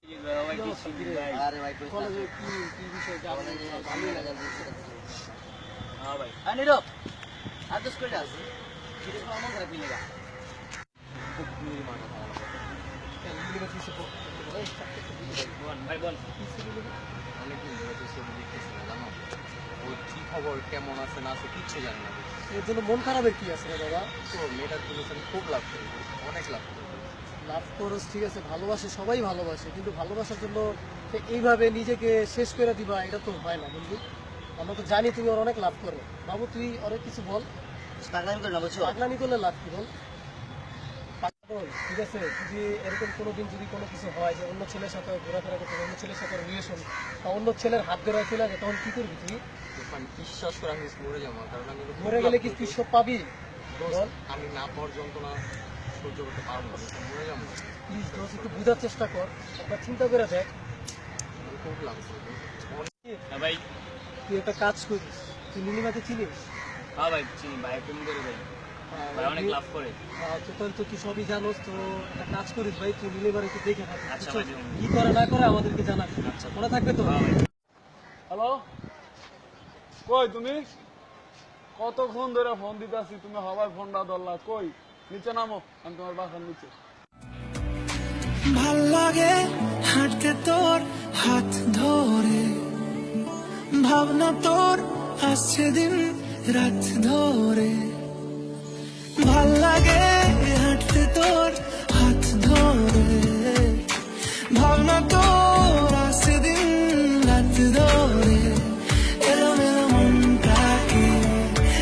আরে ভাই কলেজে কি বিষয় জানেন ভালোই লাগে হ্যাঁ ভাই আনি রো আদর্শ করে যাস কিরে আমার করে পিলেগা খুব নিয়ে মানা খাওয়া ভাই বল অনেক জানো ও কি খবর কেমন আছে না আছে কিচ্ছু জানি না এর জন্য মন খারাপের কি আছে রে দাদা তো মেয়েটার জন্য খুব লাভ করি অনেক লাভ করি লাভ করস ঠিক আছে ভালোবাসে সবাই ভালোবাসে কিন্তু ভালোবাসার জন্য এইভাবে নিজেকে শেষ করে দিবা এটা তো হয় না বন্ধু আমরা তো জানি তুমি ওর অনেক লাভ করো বাবু তুই অনেক কিছু বল পাগলামি করে না বলছো পাগলামি করলে লাভ কি বল ঠিক আছে যদি এরকম কোনোদিন যদি কোনো কিছু হয় যে অন্য ছেলের সাথে ঘোরাফেরা করতে অন্য ছেলের সাথে রিলেশন বা অন্য ছেলের হাত ধরে চলে যায় তখন কি করবি তুই বিশ্বাস করে আমি মরে যাবো কারণ আমি মরে গেলে কি তুই সব পাবি আমি না পাওয়ার যন্ত্রণা সহ্য করতে পারবো না মরে যাবো প্লিজ দোস্ত একটু বোঝার চেষ্টা কর একবার চিন্তা করে দেখ খুব লাগছে ভাই তুই একটা কাজ করিস তুই নীলিমাকে চিনিস হ্যাঁ ভাই চিনি ভাই প্রেম করে ভাই অনেক লাভ করে তোর তো কি সবই জানোস তো একটা কাজ করিস ভাই তুই নীলিমার একটু দেখে থাকিস আচ্ছা ভাই কি করে না করে আমাদেরকে জানাস আচ্ছা মনে থাকবে তো হ্যালো কই তুমি কতক্ষণ ধরে ফোন দিতেছি তুমি হবার ফোনটা ধরলা কই নিচে নামো আমি তোমার বাসার নিচে ভাল লাগে হাঁটতে তোর হাত ধরে ভাবনা তোর আসছে দিন রাত ধরে ভাল লাগে হাঁটতে তোর হাত ধরে ভাবনা তোর আসছে দিন রাত ধরে এলো মেলো মনটাকে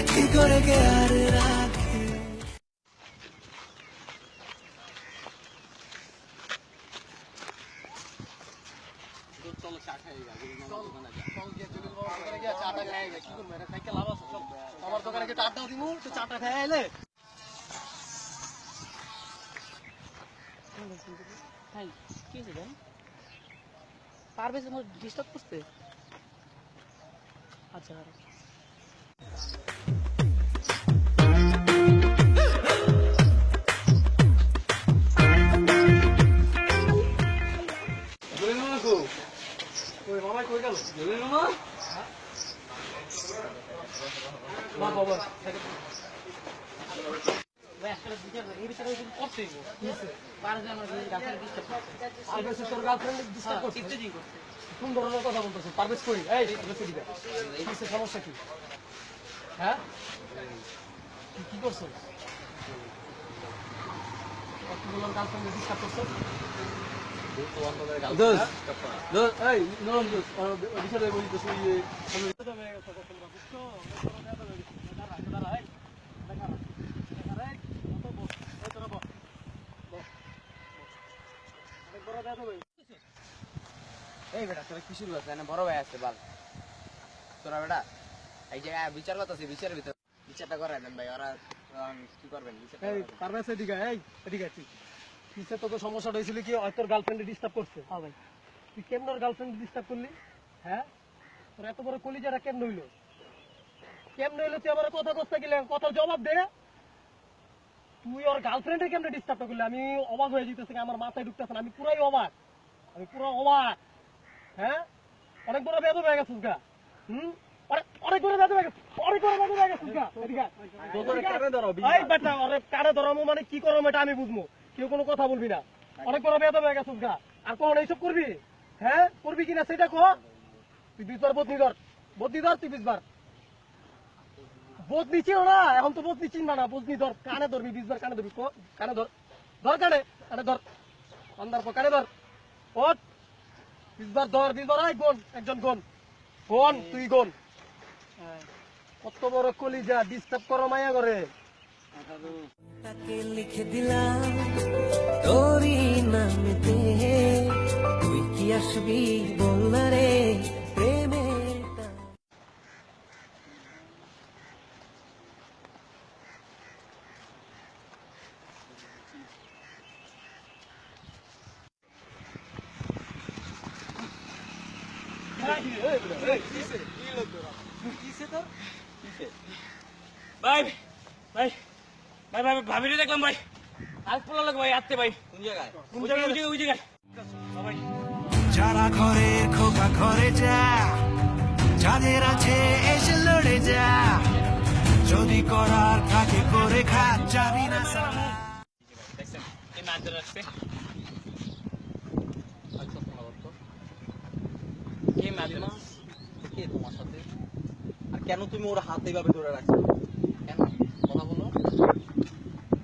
কি করে কে আর রাখে চলো চা খাই চাটা খাই কি করবো এটা খাইতে লাভ আছে আমার দোকানে কি চাটা দিব তো চাটা খাই আইলে ভাই কি হয়েছে দেন পারবে যে ডিস্টার্ব করতে আচ্ছা মামাই কই গেল মামা বাবা কোন ধরনের কথা বলতেছো পারভেজ করি সমস্যা কি হ্যাঁ কি করছো গার্লফ্রেন্ড ডিস্টার্ব করছো এই বেটা তোরা কি শুরু আছে বড় ভাই আছে বাল তোরা বেটা এই যে বিচার করতেছি বিচারের ভিতর বিচারটা করাই দেন ভাই ওরা কি করবেন তোকে সমস্যাটা হয়েছিল কি তোর গার্লফ্রেন্ড ডিস্টার্ব করছে হ্যাঁ ভাই তুই কেমন ওর গার্লফ্রেন্ড ডিস্টার্ব করলি হ্যাঁ তোর এত বড় কলিজাটা কেমন হইলো তুই আমার কথা করতে গেলে কথার জবাব দে তুই ওর গার্লফ্রেন্ডের কেমন ডিস্টার্ব করলি আমি অবাক হয়ে যেতেছি আমার মাথায় ঢুকতেছে না আমি পুরো অবাক হ্যাঁ অনেক বড় বেদ হয়ে গেছিস গা অনেক বড় বেদ হয়ে গেছিস কানে ধরো মানে কি করো এটা আমি বুঝবো কেউ কোনো কথা বলবি না অনেক বড় বেদ হয়ে গেছিস গা আর কখন এইসব করবি হ্যাঁ করবি কিনা সেটা কহ তুই 20 বার বদনি ধর তুই 20 বার বদনি চিনো না এখন তো বদনি চিনবা না বদনি ধর কানে ধরবি 20 বার কানে ধরবি কানে ধর কানে ধর অন্ধার পর কানে ধর ওট 20 বার ধর 20 বার গোন একজন গোন তুই গোন কত বড় কলিজা ডিস্টার্ব করো মায়া করে তাকে লিখে দিলাম তোরই নামেতে তুই কি আসবি বল না রে প্রেমে ভাই ভাই ভাই ভাই ভাবিরে দেখলাম ভাই আজ পোলা লাগে ভাই আত্তে ভাই কোন জায়গায় ওই জায়গায় ভাই যারা ঘরে খোকা ঘরে যা, যাদের আছে এসে লড়ে যা, যদি করার থাকে করে খা, যাবি না সালা। দেখছেন এই মাছ ধরে আসছে আচ্ছা তোমার তো কে মাছ ধরে আসছে? কে তোমার সাথে আর কেন তুমি ওর হাত এইভাবে ধরে রাখছো কেন কথা বলো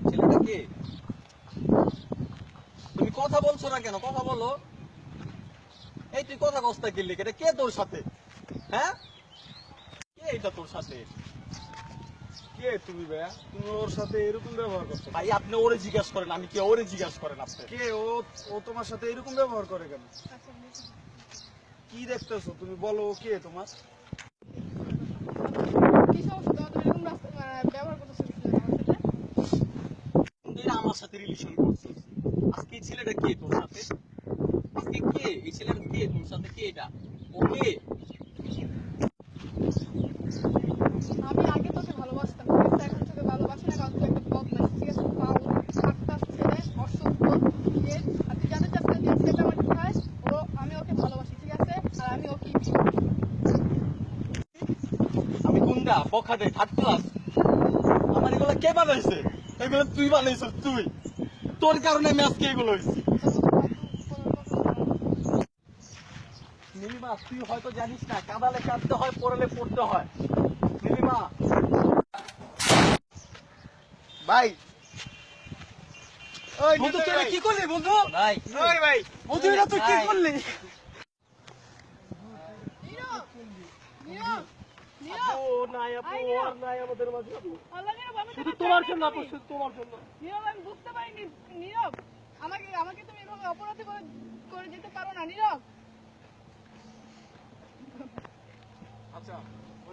ছেলেটা কে তুমি কথা বলছো না কেন কথা বলো এই তুই কথা কস্তা গেলি এটা কে তোর সাথে হ্যাঁ কে এটা তোর সাথে কে তুমি ভাইয়া? তুমি ওর সাথে এরকম ব্যবহার করছো? ভাই আপনি ওরে জিজ্ঞাসা করেন আমি কে ওরে জিজ্ঞাসা করেন আপনি কে ও? ও তোমার সাথে এরকম ব্যবহার করে কেন? কি দেখতেছো তুমি? বলো ও কে তোমার? কি সমস্যা তোমার এরকম ব্যবহার করতেছো তুই আমার সাথে রিলেশন করছিস আজকে এই ছেলেটা কে তোর সাথে আজকে কে এই ছেলেটা কে তোর সাথে কে এটা ও কে আমি আগে তোকে ভালোবাসতাম ঠিক আছে এখন তোকে ভালোবাসি না কারণ তুই একটা বদমাইশ ঠিক আছে পাও সাতটা ছেলে অসভ্য ইয়ে আর তুই জানতে চাচ্ছিস যে ছেলেটা আমার কোথায় ও আমি ওকে ভালোবাসি ঠিক আছে আর আমি ওকে বিয়ে করবো। আমি গুন্ডা বকা দে থার্ড ক্লাস আমার এগুলো কে বানাইছে এগুলো তুই বানাইছিস তুই তোর কারণে আমি আজকে এগুলো হয়েছি নীলিমা তুই হয়তো জানিস না কাঁদালে কাঁদতে হয় পড়লে পড়তে হয় নীলিমা ভাই ওই বন্ধু তুই এটা কি করলি বন্ধু ভাই ওই ভাই বন্ধু এটা তুই কি করলি নীরব নীরব নীরব ও নাই আপু আর নাই আমাদের মাঝে আপু আল্লাহ নীরব আমি শুধু তোকে তোমার চাই জন্য না আপু তুমি। শুধু তোমার জন্য নীরব আমি বুঝতে পারিনি নীরব আমাকে আমাকে তুমি এভাবে অপরাধী করে যেতে পারো না নীরব আচ্ছা